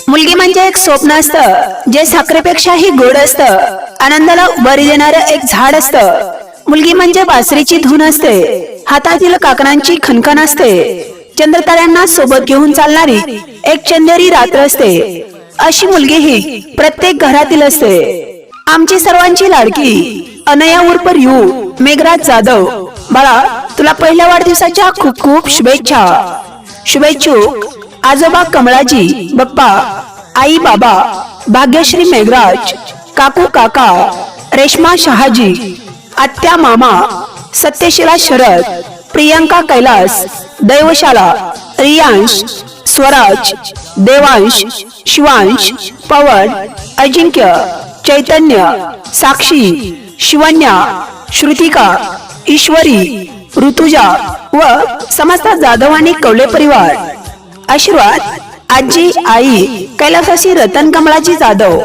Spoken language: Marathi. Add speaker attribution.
Speaker 1: मुलगी म्हणजे एक स्वप्न असतं जे साखरेपेक्षाही गोड असतं, आनंदाला उभारी देणारं एक झाड असतं। मुलगी म्हणजे बासरीची धून असते, हातातील काकणांची खणखण असते, चंद्रताऱ्यांना सोबत घेऊन चालणारी एक चंदेरी रात्र असते। अशी मुलगी ही प्रत्येक घरातील असते। आमची सर्वांची लाडकी अनया उर्फ यू मेघराज जाधव, बाळा तुला पहिल्या वाढदिवसाच्या खूप खूप शुभेच्छा। शुभेच्छुक आजोबा कमळाजी बाप्पा, आई बाबा भाग्यश्री मेघराज, काकू काका रेश्मा शहाजी, आत्या मामा सत्यशिला शरद, प्रियंका कैलास, दैवशाला रियांश, स्वराज, देवांश, शिवांश, पवन, अजिंक्य, चैतन्य, साक्षी, शिवन्या, श्रुतिका, ईश्वरी, ऋतुजा व समस्त जाधव आणि कवले परिवार। आशीर्वाद आजी आई कैलासाची रतन कमळाजी जाधव।